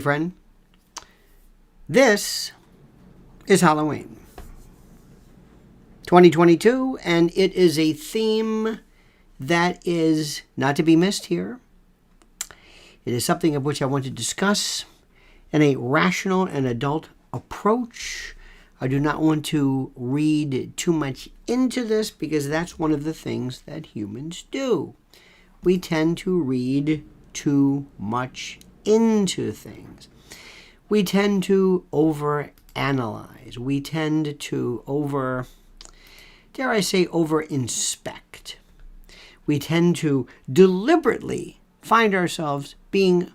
friend. This is Halloween 2022, and it is a theme that is not to be missed here. It is something of which I want to discuss in a rational and adult approach. I do not want to read too much into this because that's one of the things that humans do. We tend to read too much into things. We tend to overanalyze. We tend to over-inspect. We tend to deliberately find ourselves being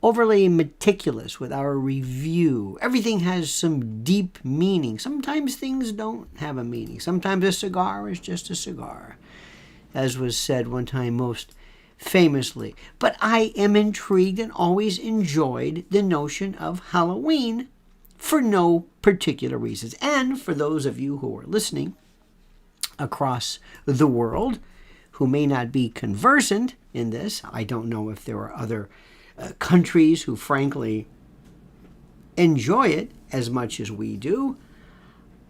overly meticulous with our review. Everything has some deep meaning. Sometimes things don't have a meaning. Sometimes a cigar is just a cigar, as was said one time most famously. But I am intrigued and always enjoyed the notion of Halloween for no particular reasons. And for those of you who are listening across the world who may not be conversant in this, I don't know if there are other countries who frankly enjoy it as much as we do.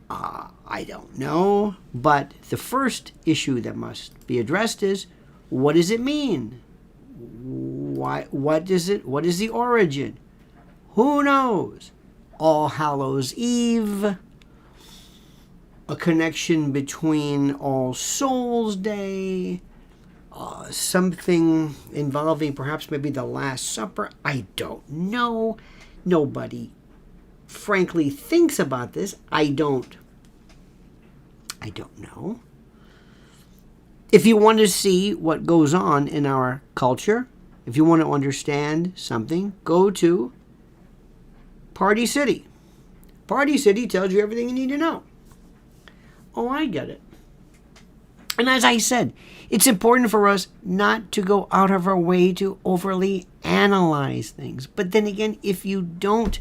I don't know. But the first issue that must be addressed is, what does it mean? What is it? What is the origin? Who knows? All Hallows Eve, a connection between All Souls Day, something involving perhaps maybe the Last Supper. I don't know. Nobody frankly thinks about this. I don't know. If you want to see what goes on in our culture, if you want to understand something, go to Party City. Party City tells you everything you need to know. Oh, I get it. And as I said, it's important for us not to go out of our way to overly analyze things. But then again, if you don't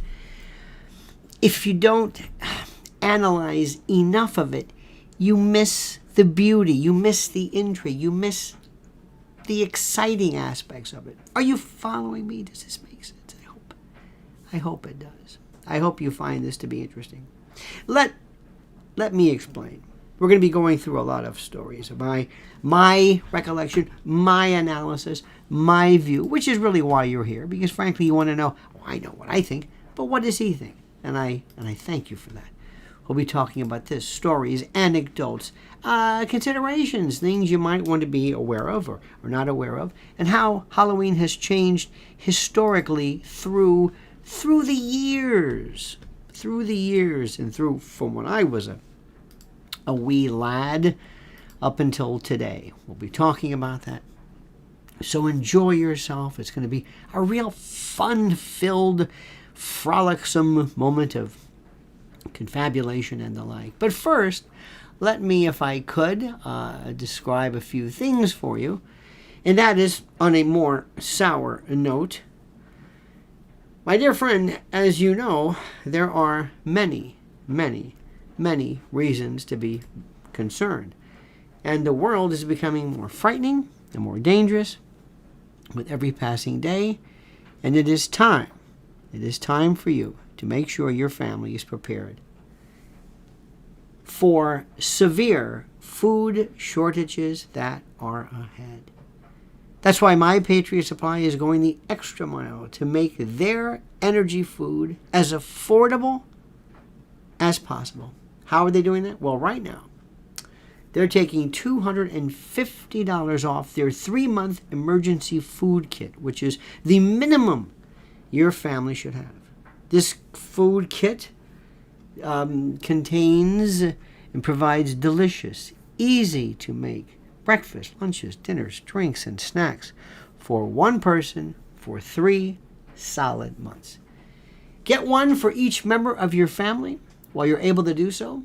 analyze enough of it, you miss the beauty, you miss the intrigue, you miss the exciting aspects of it. Are you following me? Does this make sense? I hope it does. I hope you find this to be interesting. Let me explain. We're going to be going through a lot of stories of my recollection, my analysis, my view, which is really why you're here, because frankly you want to know, I know what I think, but what does he think? And I thank you for that. We'll be talking about this, stories, anecdotes, considerations, things you might want to be aware of or not aware of, and how Halloween has changed historically through the years, and through from when I was a wee lad up until today. We'll be talking about that. So enjoy yourself. It's going to be a real fun-filled, frolicsome moment of confabulation and the like. But first, let me, if I could, describe a few things for you. And that is on a more sour note. My dear friend, as you know, there are many, many, many reasons to be concerned. And the world is becoming more frightening and more dangerous with every passing day. And it is time for you to make sure your family is prepared for severe food shortages that are ahead. That's why My Patriot Supply is going the extra mile to make their energy food as affordable as possible. How are they doing that? Well, right now, they're taking $250 off their 3-month emergency food kit, which is the minimum your family should have. This food kit contains and provides delicious, easy to make breakfast, lunches, dinners, drinks, and snacks for one person for 3 solid months. Get one for each member of your family while you're able to do so,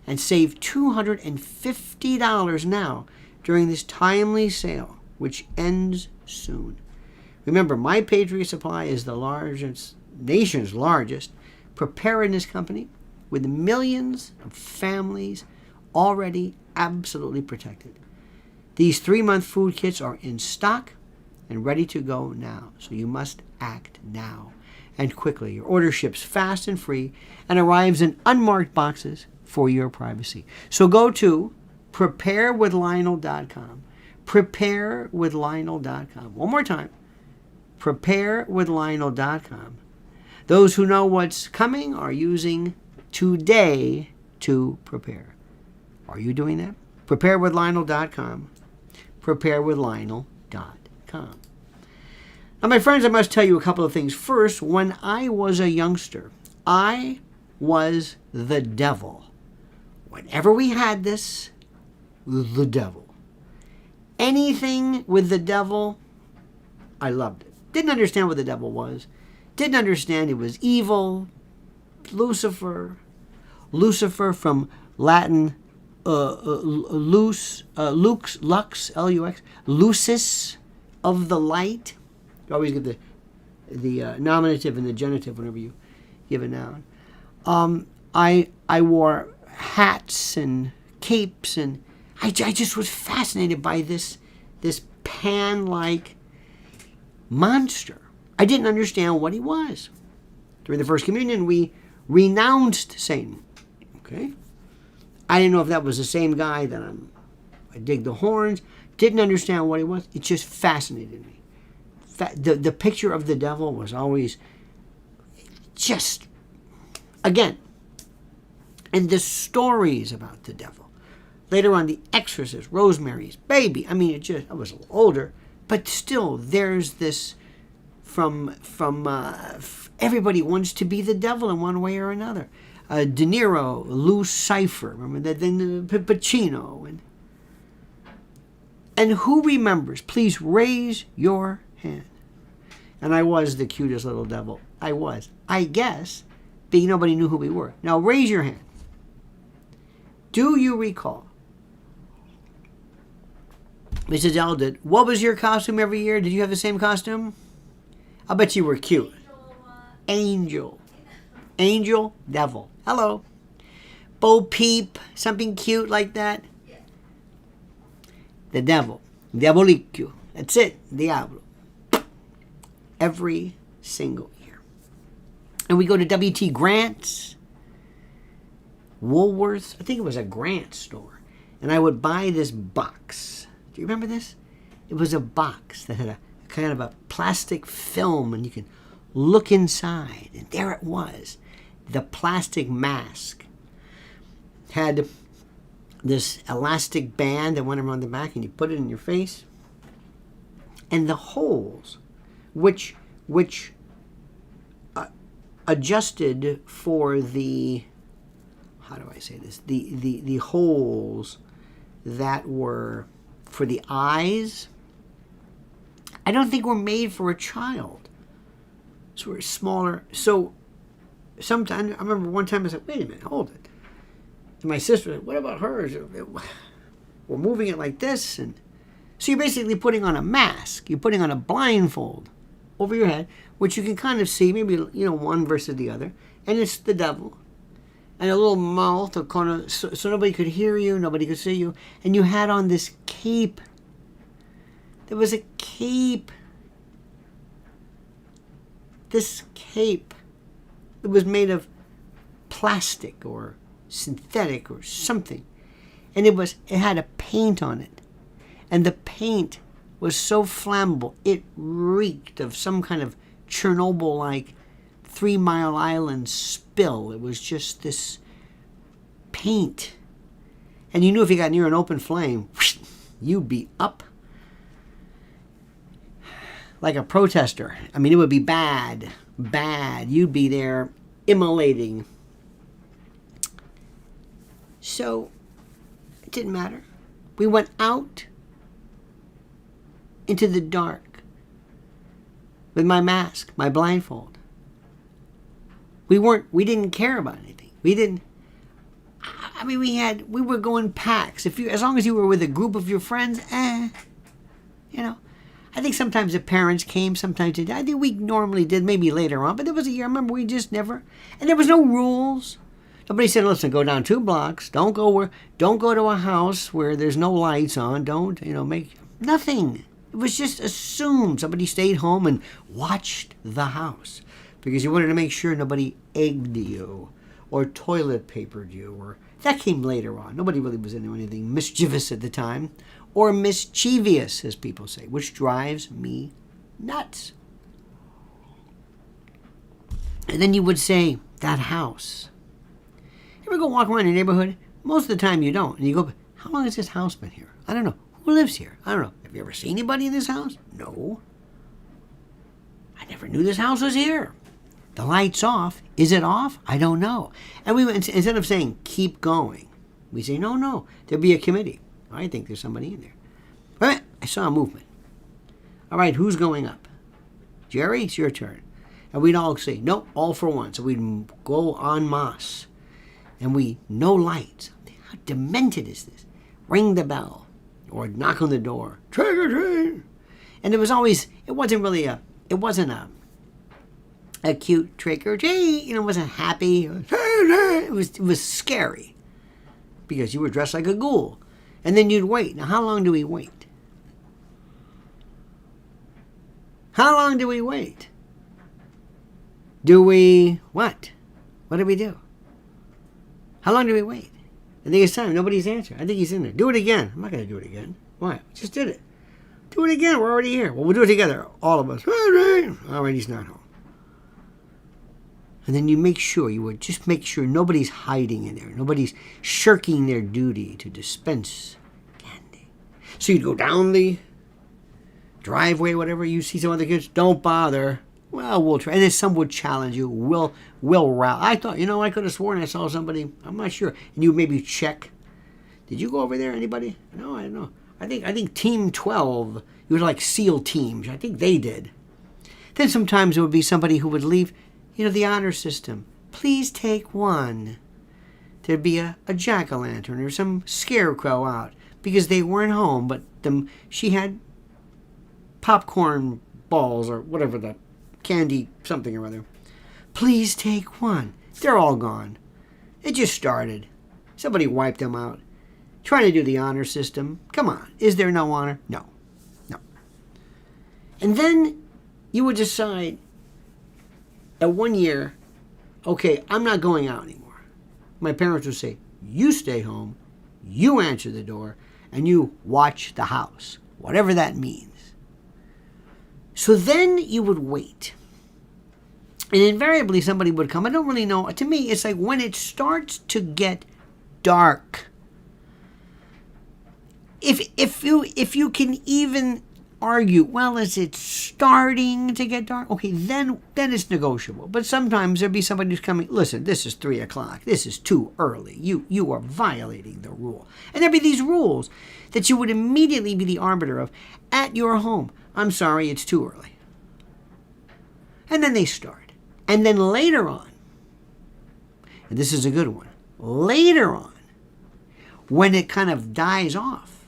and save $250 now during this timely sale, which ends soon. Remember, My Patriot Supply is the nation's largest preparedness company with millions of families already absolutely protected. These 3-month food kits are in stock and ready to go now, so you must act now. and quickly. Your order ships fast and free and arrives in unmarked boxes for your privacy. So go to preparewithlionel.com. Preparewithlionel.com. One more time. Preparewithlionel.com. Those who know what's coming are using today to prepare. Are you doing that? Preparewithlionel.com. Preparewithlionel.com. Now, my friends, I must tell you a couple of things. First, when I was a youngster, I was the devil. Whenever we had this, the devil. Anything with the devil, I loved it. Didn't understand what the devil was. Didn't understand it was evil. Lucifer. Lucifer from Latin, lux, L-U-X, lucis, of the light. You always give the nominative and the genitive whenever you give a noun. I wore hats and capes, and I just was fascinated by this Pan-like monster. I didn't understand what he was. During the First Communion, we renounced Satan. Okay? I didn't know if that was the same guy that I dig the horns. Didn't understand what he was. It just fascinated me. The picture of the devil was always just, again, and the stories about the devil. Later on, The Exorcist, Rosemary's Baby. I mean, I was a little older, but still, there's this from everybody wants to be the devil in one way or another. De Niro, Lucifer, remember that? Then Pacino, and who remembers? Please raise your hand. And I was the cutest little devil. I was. I guess, but nobody knew who we were. Now raise your hand. Do you recall? Mrs. L did. What was your costume every year? Did you have the same costume? I bet you were cute. Angel. Angel, devil. Hello. Bo Peep, something cute like that. The devil. Diabolicchio. That's it. Diablo. Every single year. And we go to W.T. Grant's, Woolworths. I think it was a Grant store. And I would buy this box. Do you remember this? It was a box that had a kind of a plastic film, and you can look inside. And there it was. The plastic mask had this elastic band that went around the back, and you put it in your face. And the holes, which adjusted for the, how do I say this? The holes that were for the eyes, I don't think were made for a child. So we're smaller. So sometimes, I remember one time I said, wait a minute, hold it. And my sister said, what about hers? We're moving it like this. And so you're basically putting on a mask. You're putting on a blindfold over your head, which you can kind of see, maybe, one versus the other. And it's the devil. And a little mouth, or kind of, so nobody could hear you, nobody could see you. And you had on this cape. There was a cape. This cape. It was made of plastic or synthetic or something. And it had a paint on it. And the paint was so flammable, it reeked of some kind of Chernobyl-like 3 Mile Island spill. It was just this paint. And you knew if you got near an open flame, you'd be up like a protester. I mean, it would be bad. You'd be there immolating. So, it didn't matter. We went out into the dark with my mask, my blindfold. We didn't care about anything. We were going packs. As long as you were with a group of your friends, I think sometimes the parents came, sometimes they did. I think we normally did, maybe later on, but there was a year, I remember we just never, and there was no rules. Nobody said, listen, go down 2 blocks, don't go to a house where there's no lights on, make nothing. It was just assumed. Somebody stayed home and watched the house. because you wanted to make sure nobody egged you or toilet papered you, or that came later on. Nobody really was into anything mischievous at the time, or mischievous, as people say, which drives me nuts. And then you would say, that house. You ever go walk around your neighborhood? Most of the time you don't. And you go, how long has this house been here? I don't know. Who lives here? I don't know. Have you ever seen anybody in this house? No. I never knew this house was here. The light's off. Is it off? I don't know. And we went, instead of saying, keep going, we say, no, there'll be a committee. I think there's somebody in there. But I saw a movement. All right, who's going up? Jerry, it's your turn. And we'd all say, no, all for one. So we'd go en masse. And no lights. How demented is this? Ring the bell. Or knock on the door. Trick or treat. And it wasn't a cute trick or treat. It wasn't happy. It was scary. Because you were dressed like a ghoul. And then you'd wait. Now, how long do we wait? How long do we wait? Do we what? What do we do? How long do we wait? I think it's time. Nobody's answering. I think he's in there. Do it again. I'm not going to do it again. Why? Just did it. Do it again. We're already here. Well, we'll do it together. All of us. All right, he's not home. And then you make sure nobody's hiding in there. Nobody's shirking their duty to dispense candy. So you'd go down the driveway, whatever. You see some other kids. Don't bother. Well, we'll try. And then some would challenge you. We'll rally. I thought, I could have sworn I saw somebody. I'm not sure. And you maybe check. Did you go over there? Anybody? No, I don't know. I think Team 12, it was like SEAL teams. I think they did. Then sometimes it would be somebody who would leave, the honor system. Please take one. There'd be a jack-o'-lantern or some scarecrow out because they weren't home, but she had popcorn balls or whatever the candy something or other. Please take one. They're all gone. It just started. Somebody wiped them out. Trying to do the honor system. Come on. Is there no honor? No. And then you would decide at 1 year, okay, I'm not going out anymore. My parents would say, you stay home, you answer the door, and you watch the house, whatever that means. So then you would wait. And invariably somebody would come. I don't really know. To me, it's like when it starts to get dark. If you can even argue, well, is it starting to get dark? Okay, then it's negotiable. But sometimes there'll be somebody who's coming, listen, this is 3 o'clock. This is too early. You are violating the rule. And there'll be these rules that you would immediately be the arbiter of at your home. I'm sorry, it's too early. And then they start. And then later on, and this is a good one, later on, when it kind of dies off,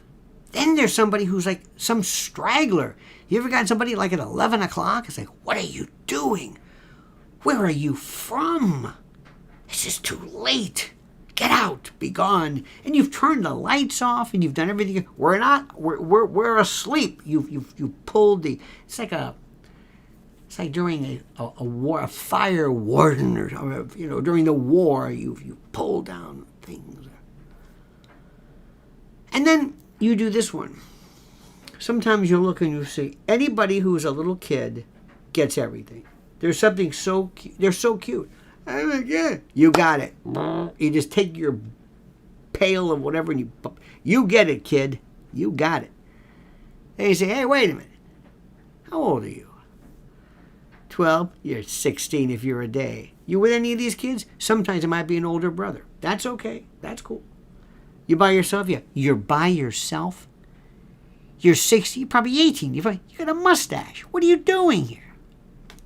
then there's somebody who's like some straggler. You ever got somebody like at 11 o'clock? It's like, what are you doing? Where are you from? This is too late. Get out, be gone. And you've turned the lights off and you've done everything. We're asleep. You've pulled the, it's like during a war, a fire warden, or during the war, you pull down things. And then you do this one. Sometimes you look and you see anybody who's a little kid gets everything. There's something so cute. They're so cute. Yeah, you got it. You just take your pail of whatever and you get it, kid. You got it. And you say, hey, wait a minute. How old are you? 12? You're 16 if you're a day. You with any of these kids? Sometimes it might be an older brother. That's okay. That's cool. You by yourself? Yeah. You're by yourself? You're 60, you're probably 18. You got a mustache. What are you doing here?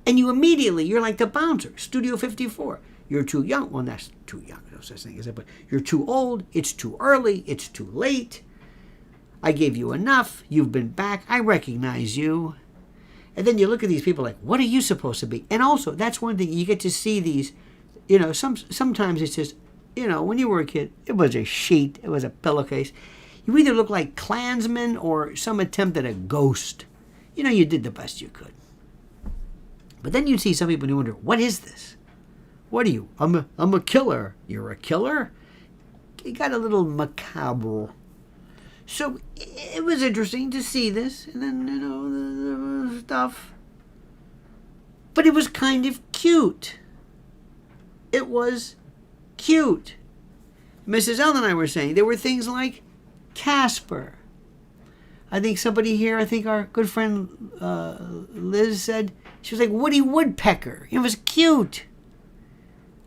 And you're like the bouncer, Studio 54. You're too young. Well, that's too young. No such thing as that. But you're too old. It's too early. It's too late. I gave you enough. You've been back. I recognize you. And then you look at these people like, what are you supposed to be? And also, that's one thing. You get to see these, sometimes it's just, when you were a kid, it was a sheet. It was a pillowcase. You either look like Klansmen or some attempt at a ghost. You did the best you could. But then you'd see some people and you wonder, what is this? What are you? I'm a killer. You're a killer? It got a little macabre. So it was interesting to see this, and then, the stuff. But it was kind of cute. It was cute. Mrs. L and I were saying there were things like Casper. I think somebody here, our good friend Liz said, she was like Woody Woodpecker. It was cute.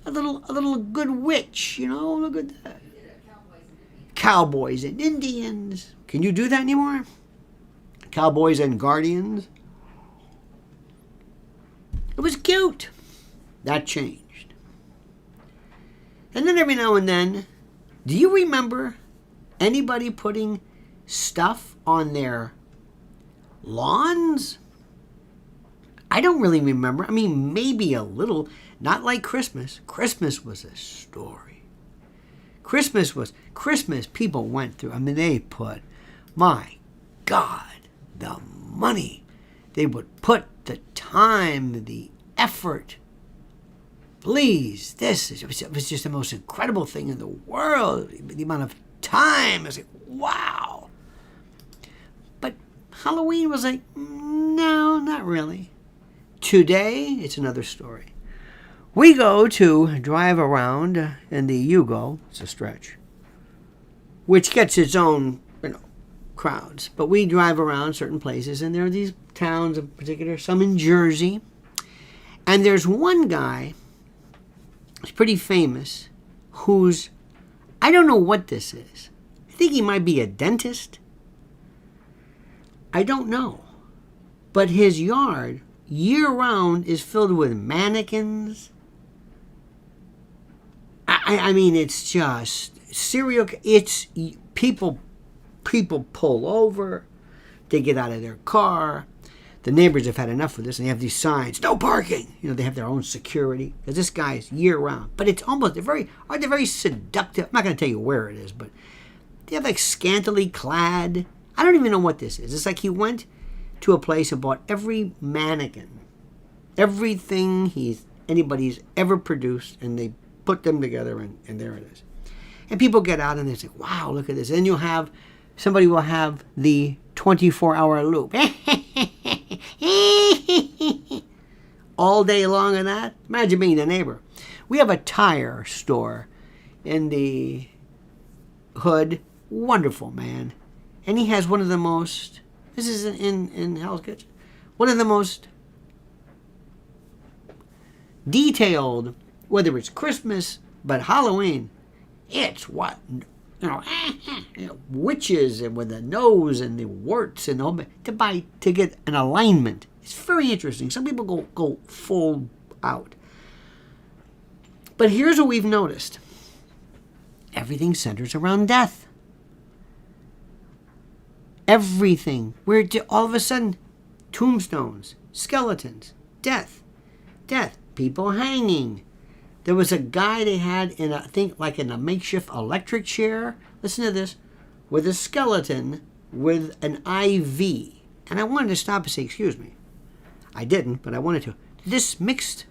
A little good witch, look at that. Cowboys and Indians. Can you do that anymore? Cowboys and Guardians. It was cute. That changed. And then every now and then, do you remember anybody putting stuff on their lawns? I don't really remember. I mean, maybe a little. Not like Christmas. Christmas was a story. Christmas people went through. I mean, they put, my God, the money. They would put the time, the effort. Please, it was just the most incredible thing in the world. The amount of time. I was like, wow. But Halloween was like, no, not really. Today, it's another story. We go to drive around in the Yugo, it's a stretch, which gets its own, crowds. But we drive around certain places, and there are these towns in particular, some in Jersey. And there's one guy, he's pretty famous, who's, I don't know what this is. I think he might be a dentist. I don't know. But his yard, year-round, is filled with mannequins. I mean, it's just it's people pull over, they get out of their car. The neighbors have had enough of this, and they have these signs, no parking. They have their own security, because this guy's year-round. But it's almost, they're very seductive. I'm not going to tell you where it is, but they have like scantily clad. I don't even know what this is. It's like he went to a place and bought every mannequin, everything anybody's ever produced, and they put them together, and there it is. And people get out and they say, wow, look at this. And somebody will have the 24-hour loop. All day long in that. Imagine being the neighbor. We have a tire store in the hood. Wonderful man. And he has one of the most, this is in Hell's Kitchen, one of the most detailed, whether it's Christmas, but Halloween, it's what, witches and with the nose and the warts and the whole, to get an alignment. It's very interesting. Some people go full out. But here's what we've noticed. Everything centers around death. Everything. All of a sudden, tombstones, skeletons, death, people hanging. There was a guy they had in a makeshift electric chair. Listen to this, with a skeleton with an IV. And I wanted to stop and say, excuse me. I didn't, but I wanted to. This mixed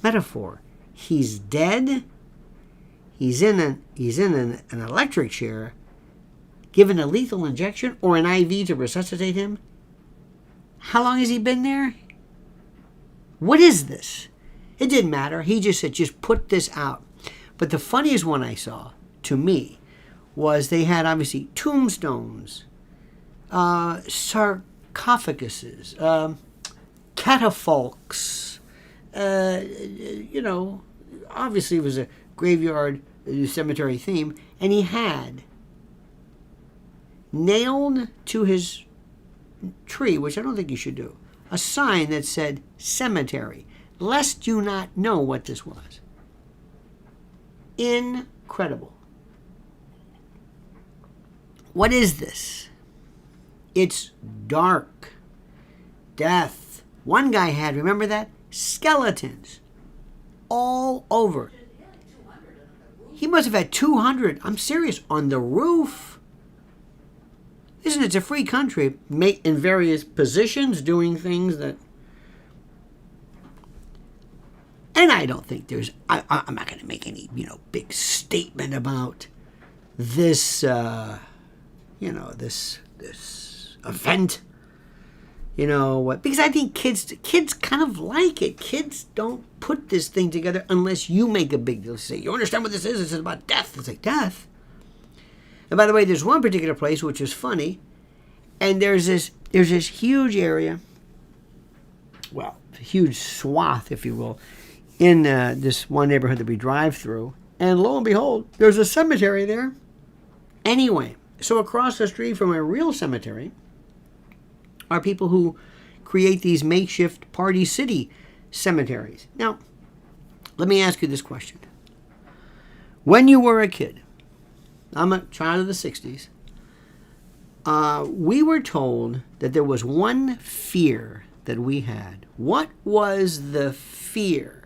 metaphor. He's dead. He's in an electric chair, given a lethal injection or an IV to resuscitate him. How long has he been there? What is this? It didn't matter. He just said, just put this out. But the funniest one I saw, to me, was they had, obviously, tombstones, sarcophaguses, catafalques. Obviously it was a graveyard cemetery theme. And he had nailed to his tree, which I don't think you should do, a sign that said cemetery, lest you not know what this was. Incredible. What is this? It's dark. Death. One guy had, remember that? Skeletons. All over. He must have had 200, I'm serious, on the roof. Listen, it's a free country, in various positions, doing things that And I don't think I'm not going to make any, big statement about this, this event. Because I think kids kind of like it. Kids don't put this thing together unless you make a big deal. Say, you understand what this is? This is about death. It's like, death? And by the way, there's one particular place which is funny, and there's this huge area, well, a huge swath, if you will, in this one neighborhood that we drive through, and lo and behold, there's a cemetery there. Anyway, so across the street from a real cemetery are people who create these makeshift Party City cemeteries. Now, let me ask you this question. When you were a kid, I'm a child of the 60s, we were told that there was one fear that we had. What was the fear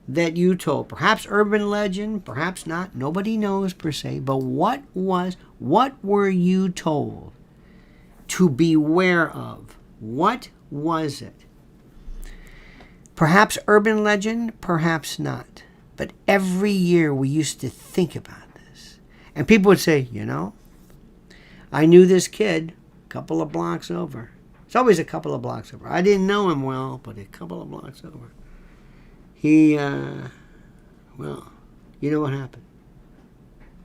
that you told? Perhaps urban legend, perhaps not. Nobody knows per se. But what were you told to beware of? What was it? Perhaps urban legend, perhaps not. But every year we used to think about this. And people would say, I knew this kid a couple of blocks over. It's always a couple of blocks over. I didn't know him well, but a couple of blocks over. He, well, you know what happened.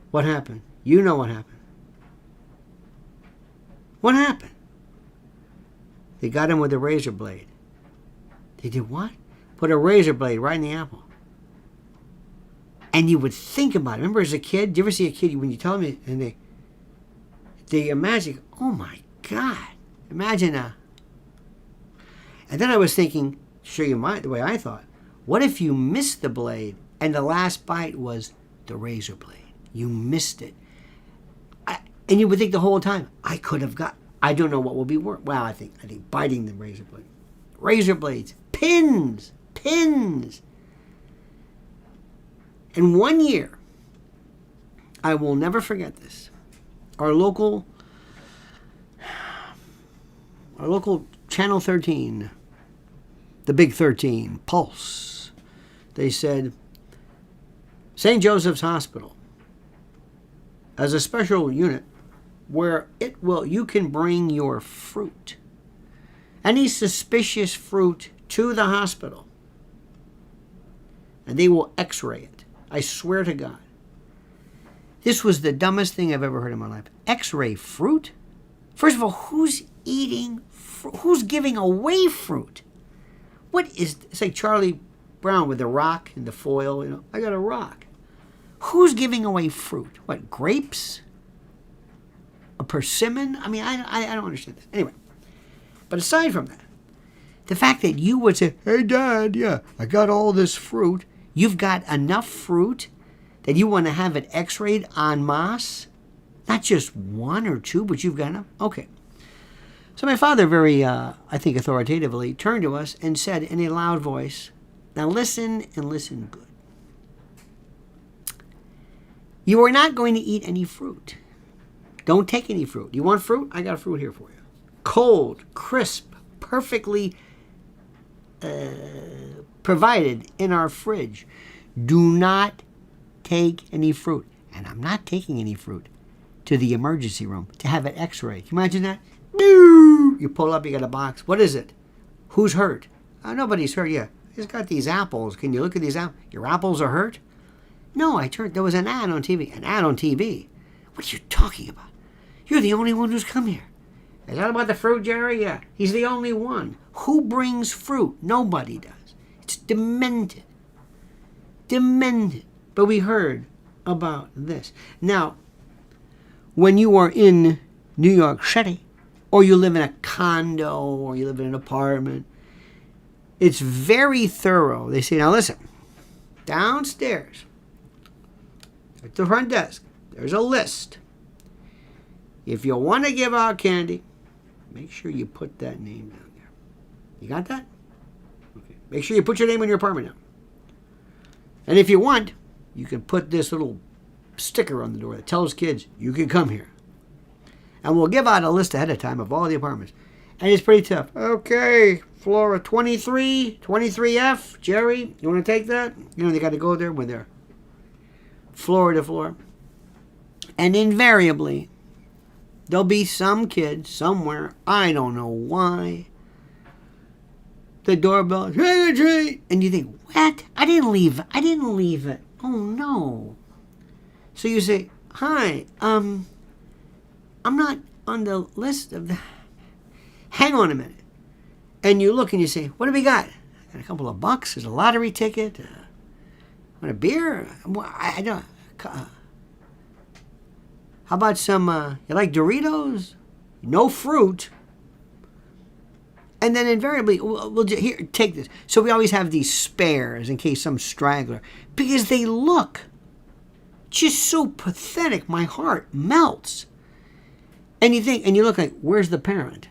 What happened? You know what happened. What happened? They got him with a razor blade. They did what? Put a razor blade right in the apple. And you would think about it. Remember as a kid, do you ever see a kid, when you tell them, and they imagine, oh my God, imagine that. And then I was thinking, to show you the way I thought, what if you missed the blade and the last bite was the razor blade? You missed it. And you would think the whole time, I don't know what will be worse. Well, I think biting the razor blade. Razor blades, pins. And one year, I will never forget this. Our local Channel 13, the Big 13, Pulse, they said, St. Joseph's Hospital as a special unit where you can bring your fruit, any suspicious fruit, to the hospital, and they will x-ray it. I swear to God. This was the dumbest thing I've ever heard in my life. X-ray fruit? First of all, who's eating fruit? Who's giving away fruit? It's like Charlie Brown with the rock and the foil, I got a rock. Who's giving away fruit? What, grapes? A persimmon? I mean, I don't understand this. Anyway, but aside from that, the fact that you would say, hey, Dad, yeah, I got all this fruit. You've got enough fruit that you want to have it x-rayed en masse? Not just one or two, but you've got enough? Okay. So my father very, I think authoritatively, turned to us and said in a loud voice, now listen and listen good. You are not going to eat any fruit. Don't take any fruit. You want fruit? I got fruit here for you. Cold, crisp, perfectly provided in our fridge. Do not take any fruit. And I'm not taking any fruit to the emergency room to have it x-rayed. Can you imagine that? You pull up, you got a box. What is it? Who's hurt? Nobody's hurt. Yeah. He's got these apples. Can you look at these apples? Your apples are hurt? No, there was an ad on TV. An ad on TV? What are you talking about? You're the only one who's come here. Is that about the fruit, Jerry? Yeah. He's the only one. Who brings fruit? Nobody does. It's demented. Demented. But we heard about this. Now, when you are in New York City, or you live in a condo, or you live in an apartment, it's very thorough. They say, now listen, downstairs, at the front desk, there's a list. If you want to give out candy, make sure you put that name down there. You got that? Okay. Make sure you put your name in your apartment now. And if you want, you can put this little sticker on the door that tells kids you can come here. And we'll give out a list ahead of time of all the apartments. And it's pretty tough. Okay, Flora 23F. Jerry, you want to take that? You know, they got to go there with their floor to floor. And invariably, there'll be some kid somewhere, I don't know why, the doorbell, trick or treat. And you think, what? I didn't leave it. Oh, no. So you say, hi, I'm not on the list of the... Hang on a minute. And you look and you say, what do we got? Got a couple of bucks. There's a lottery ticket. Want a beer? I don't... how about some... you like Doritos? No fruit. And then invariably, we'll here, take this. So we always have these spares in case some straggler. Because they look just so pathetic. My heart melts. And you think, and you look like, where's the parent?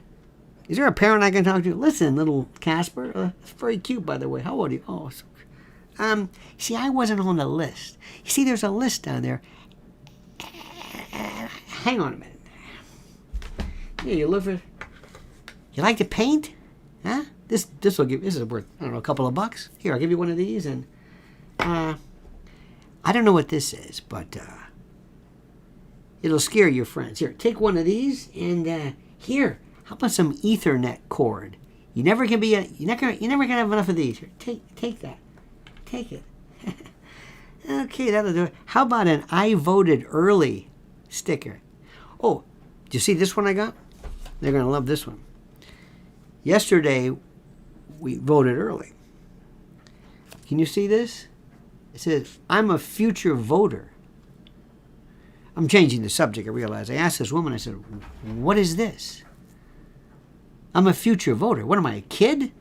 Is there a parent I can talk to? Listen, little Casper. It's very cute, by the way. How old are you? Oh, so, see, I wasn't on the list. You see, there's a list down there. Hang on a minute. Yeah, you look for... You like to paint? Huh? This is worth, I don't know, a couple of bucks. Here, I'll give you one of these, and I don't know what this is, but it'll scare your friends. Here, take one of these, and here, how about some Ethernet cord? You're never gonna have enough of these. Here, take that. Take it. Okay, that'll do it. How about an I voted early sticker? Oh, do you see this one I got? They're gonna love this one. Yesterday, we voted early. Can you see this? It says, I'm a future voter. I'm changing the subject, I realize. I asked this woman, I said, what is this? I'm a future voter. What am I, a kid?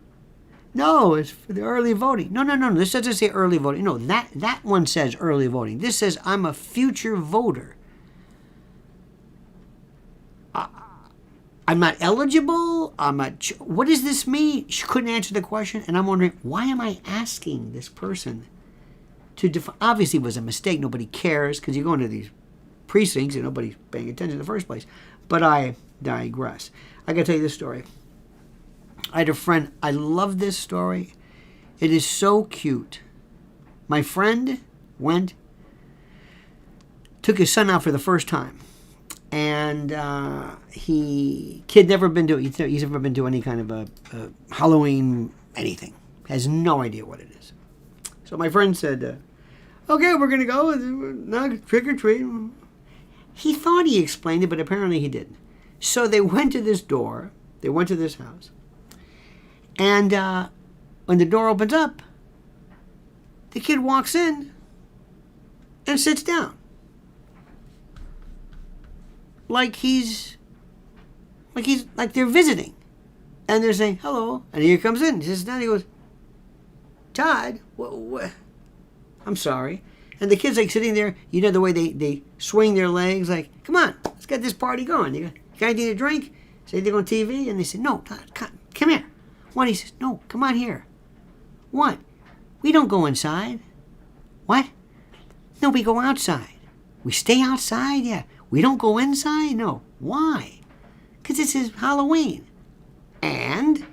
No, it's for the early voting. No. This doesn't say early voting. No, that one says early voting. This says I'm a future voter. I'm not eligible. What does this mean? She couldn't answer the question, and I'm wondering, why am I asking this person to obviously it was a mistake. Nobody cares because you go into these precincts and nobody's paying attention in the first place. But I digress. I got to tell you this story. I had a friend. I love this story. It is so cute. My friend took his son out for the first time. And he's never been to any kind of a Halloween anything. Has no idea what it is. So my friend said, okay, we're going to go and trick or treat. He thought he explained it, but apparently he didn't. So they went to this door. They went to this house. And when the door opens up, the kid walks in and sits down. Like they're visiting. And they're saying, hello. And here comes in. He sits down. He goes, Todd, what? I'm sorry. And the kid's like sitting there. You know the way they swing their legs. Like, come on, let's get this party going. You guys need a drink? Say they're on TV. And they say, no, Todd, come here. What? He says, no, come on here. What? We don't go inside. What? No, we go outside. We stay outside? Yeah. We don't go inside? No. Why? Because this is Halloween. And?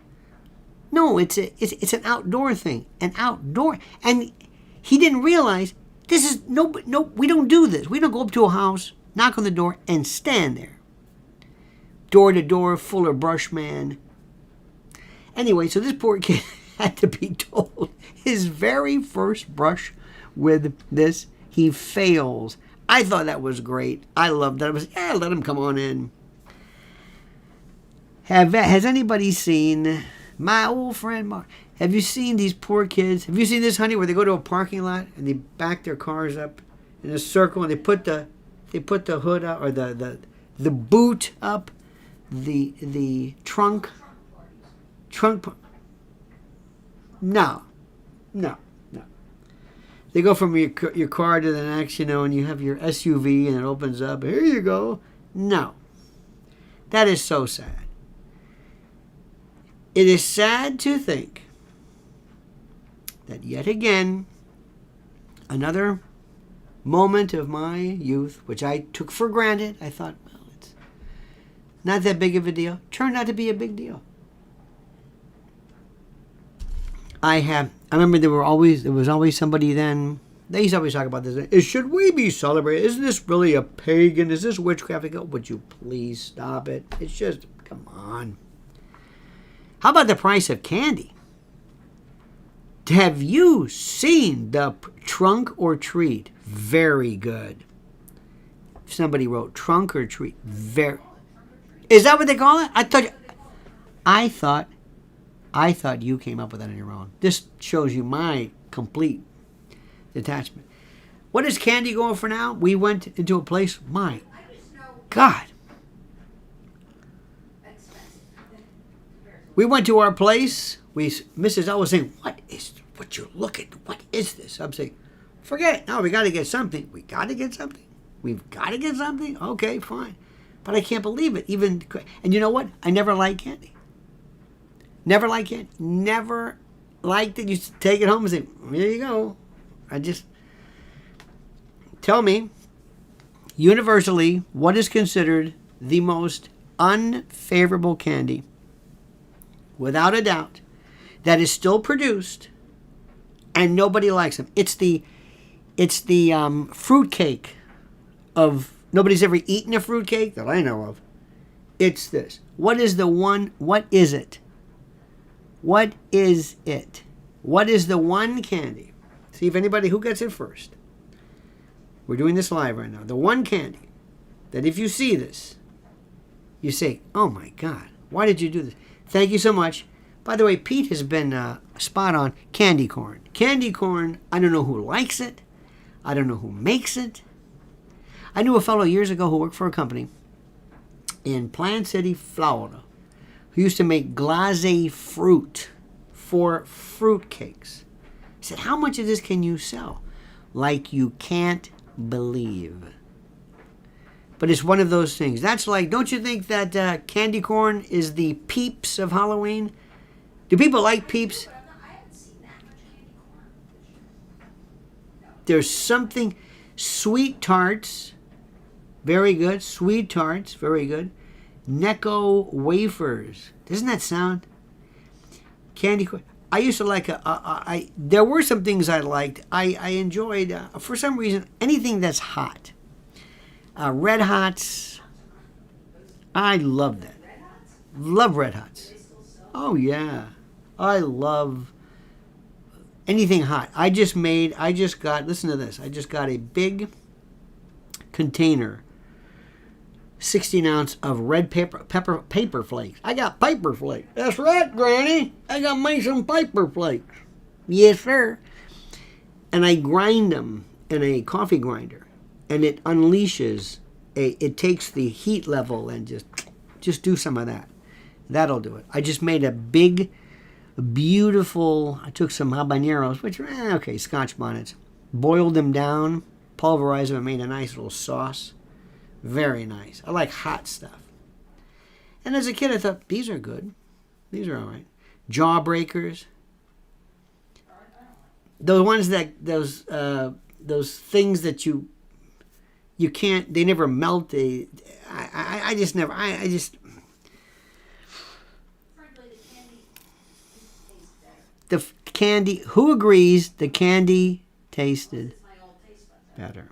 No, it's an outdoor thing. An outdoor. And he didn't realize this is, we don't do this. We don't go up to a house, knock on the door, and stand there. Door to door, Fuller Brush Man. Anyway, so this poor kid had to be told his very first brush with this, he fails. I thought that was great. I loved that. I was, let him come on in. Has anybody seen my old friend Mark? Have you seen these poor kids? Have you seen this, honey, where they go to a parking lot and they back their cars up in a circle and they put the hood up or the boot up, the trunk. No. They go from your car to the next, and you have your SUV and it opens up. Here you go. No. That is so sad. It is sad to think that yet again, another moment of my youth, which I took for granted, I thought, well, Not that big of a deal. Turned out to be a big deal. I remember there was always somebody then, they used to always talk about this. Should we be celebrating? Isn't this really a pagan? Is this witchcraft? I go, would you please stop it? It's just, come on. How about the price of candy? Have you seen the trunk or treat? Very good. Somebody wrote trunk or treat. Very. Is that what they call it? I thought you came up with that on your own. This shows you my complete detachment. What is candy going for now? We went into a place, my God. We went to our place. Mrs. L was saying, what you look at? What is this? I'm saying, forget it. No, we got to get something. We got to get something. We've got to get something. Okay, fine. But I can't believe it. And you know what? I never liked candy. Never liked candy. Never liked it. You take it home and say, here you go. Tell me, universally, what is considered the most unfavorable candy, without a doubt, that is still produced and nobody likes them? It's the fruitcake of, nobody's ever eaten a fruitcake that I know of. It's this. What is the one? What is it? What is it? What is the one candy? See if anybody, who gets it first. We're doing this live right now. The one candy that if you see this, you say, oh my God, why did you do this? Thank you so much. By the way, Pete has been spot on. Candy corn. Candy corn, I don't know who likes it. I don't know who makes it. I knew a fellow years ago who worked for a company in Plant City, Florida, who used to make glacé fruit for fruit cakes. He said, how much of this can you sell? Like you can't believe. But it's one of those things. That's like, don't you think that candy corn is the Peeps of Halloween? Do people like Peeps? There's something, sweet tarts, very good. Sweet tarts, very good. Necco wafers. Doesn't that sound? Candy corn. I used to like, there were some things I liked. I enjoyed, for some reason, anything that's hot. Red Hots. I love that. Love Red Hots. Oh, yeah. I love anything hot. Listen to this. I just got a big container, 16-ounce of red paper flakes. I got paper flakes. That's right, Granny. I got me some paper flakes. Yes, sir. And I grind them in a coffee grinder, and it unleashes it takes the heat level and just do some of that. That'll do it. I just made a big, beautiful, I took some habaneros, which are, okay, Scotch bonnets, boiled them down, pulverized them, and made a nice little sauce. Very nice. I like hot stuff. And as a kid, I thought, these are good. These are all right. Jawbreakers. Those things that you can't, they never melt. Frankly, the candy, who agrees the candy tasted better?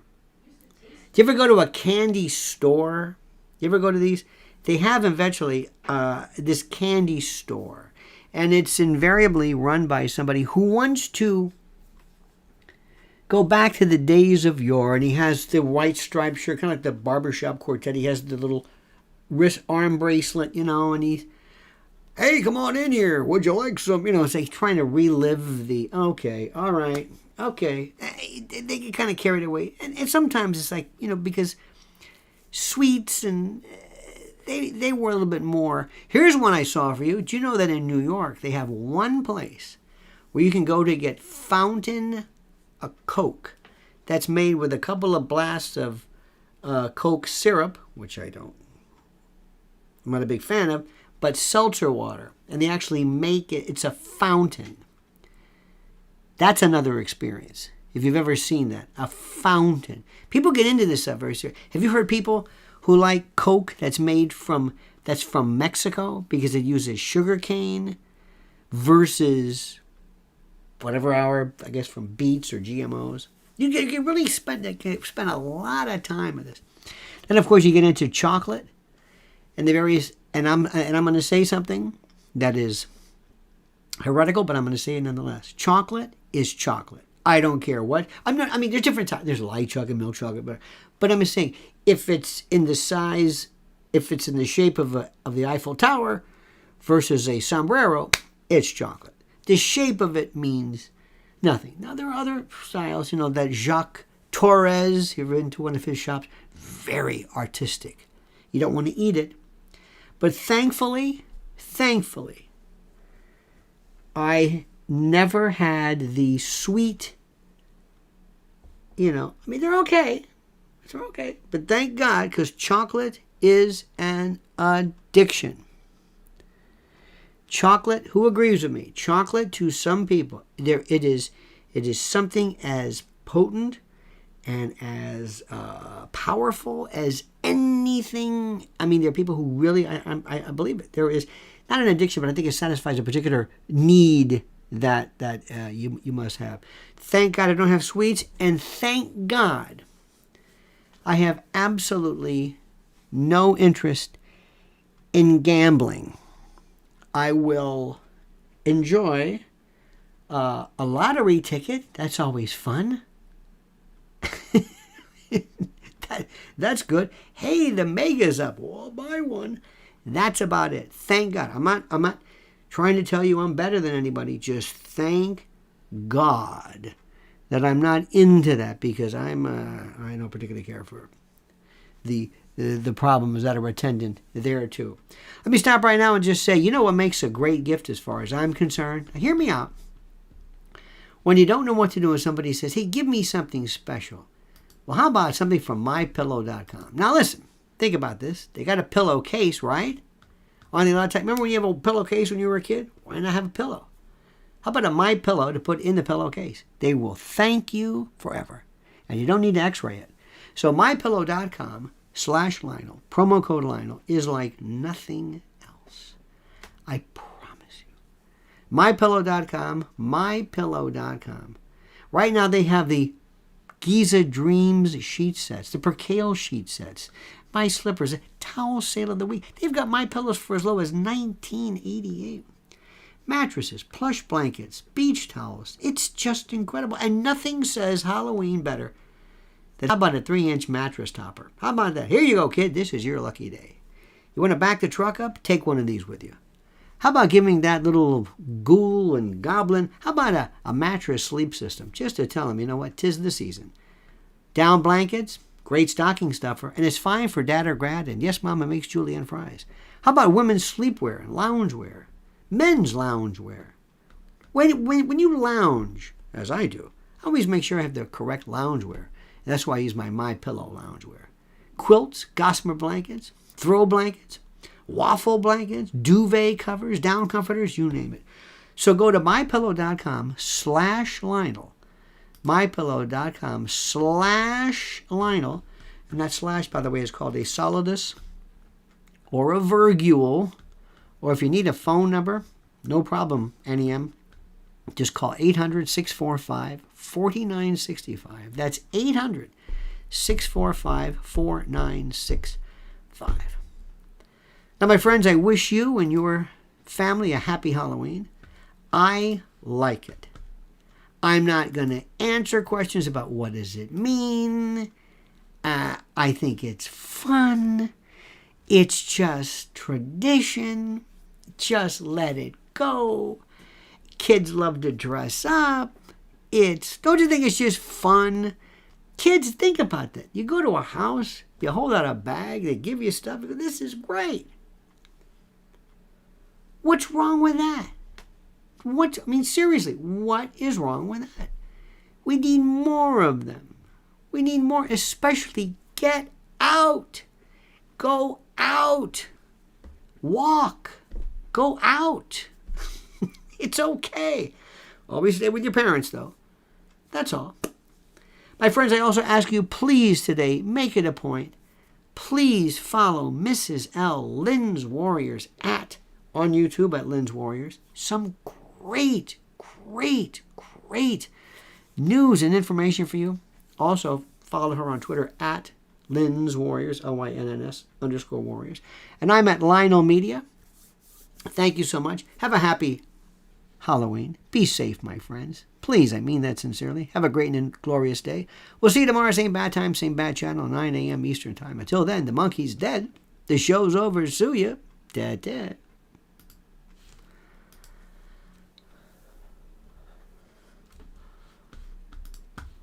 Do you ever go to a candy store? You ever go to these? They have eventually this candy store. And it's invariably run by somebody who wants to go back to the days of yore. And he has the white striped shirt, kind of like the barbershop quartet. He has the little wrist arm bracelet, and he's, hey, come on in here. Would you like some? It's like trying to relive the, okay, all right. Okay, they get kind of carried away. And sometimes it's like, because sweets and they were a little bit more. Here's one I saw for you. Do you know that in New York, they have one place where you can go to get fountain Coke that's made with a couple of blasts of Coke syrup, which I'm not a big fan of, but seltzer water. And they actually make it, it's a fountain. That's another experience, if you've ever seen that. A fountain. People get into this stuff very seriously. Have you heard people who like Coke that's made from that's from Mexico because it uses sugar cane versus whatever I guess from beets or GMOs. You can really spend a lot of time with this. Then of course you get into chocolate and the various, and I'm going to say something that is heretical, but I'm going to say it nonetheless. Chocolate is chocolate. I don't care what. There's different types. There's light chocolate, milk chocolate, but I'm just saying, if it's in the shape of the Eiffel Tower versus a sombrero, it's chocolate. The shape of it means nothing. Now, there are other styles, that Jacques Torres, you've been to one of his shops, very artistic. You don't want to eat it. But thankfully, I never had the sweet, they're okay. They're okay. But thank God, because chocolate is an addiction. Chocolate, who agrees with me? Chocolate to some people, it is something as potent and as powerful as anything. There are people who really, I believe it. There is not an addiction, but I think it satisfies a particular need that you must have. Thank God I don't have sweets, and thank God I have absolutely no interest in gambling. I will enjoy a lottery ticket. That's always fun. That's good. Hey, the mega's up. Well, I'll buy one. That's about it. Thank God. I'm not trying to tell you I'm better than anybody. Just thank God that I'm not into that, because I don't particularly care for the problems that are attendant there too. Let me stop right now and just say, what makes a great gift as far as I'm concerned? Now, hear me out. When you don't know what to do and somebody says, hey, give me something special. Well, how about something from MyPillow.com? Now listen, think about this. They got a pillowcase, right? On the lot of time. Remember when you have a pillowcase when you were a kid? Why not have a pillow? How about a MyPillow to put in the pillowcase? They will thank you forever. And you don't need to x-ray it. So MyPillow.com/Lionel, promo code Lionel, is like nothing else. I promise you. MyPillow.com. Right now they have the Giza Dreams sheet sets, the Percale sheet sets, my slippers, towel sale of the week. They've got MyPillows for as low as $19.88. Mattresses, plush blankets, beach towels. It's just incredible. And nothing says Halloween better than, how about a 3-inch mattress topper? How about that? Here you go, kid. This is your lucky day. You want to back the truck up? Take one of these with you. How about giving that little ghoul and goblin, how about a mattress sleep system? Just to tell them, you know what, 'tis the season. Down blankets, great stocking stuffer, and it's fine for dad or grad, and yes, mama makes julienne fries. How about women's sleepwear and loungewear? Men's loungewear. When you lounge, as I do, I always make sure I have the correct loungewear. And that's why I use my MyPillow loungewear. Quilts, gossamer blankets, throw blankets, waffle blankets, duvet covers, down comforters, you name it. So go to MyPillow.com/Lionel. MyPillow.com/Lionel. And that slash, by the way, is called a solidus or a virgule. Or if you need a phone number, no problem, NEM. Just call 800-645-4965. That's 800-645-4965. Now, my friends, I wish you and your family a happy Halloween. I like it. I'm not going to answer questions about what does it mean. I think it's fun. It's just tradition. Just let it go. Kids love to dress up. Don't you think it's just fun? Kids, think about that. You go to a house, you hold out a bag, they give you stuff. You go, this is great. What's wrong with that? Seriously, what is wrong with that? We need more of them. We need more, especially get out. Go out. Walk. Go out. It's okay. Always stay with your parents, though. That's all. My friends, I also ask you, please today, make it a point. Please follow Mrs. L. Lynn's Warriors on YouTube at Lynn's Warriors. Some great, great, great news and information for you. Also, follow her on Twitter at Lynn's Warriors, LYNNS_Warriors. And I'm at Lionel Media. Thank you so much. Have a happy Halloween. Be safe, my friends. Please, I mean that sincerely. Have a great and glorious day. We'll see you tomorrow, same bad time, same bad channel, 9 a.m. Eastern Time. Until then, the monkey's dead. The show's over. Sue ya. Da-da.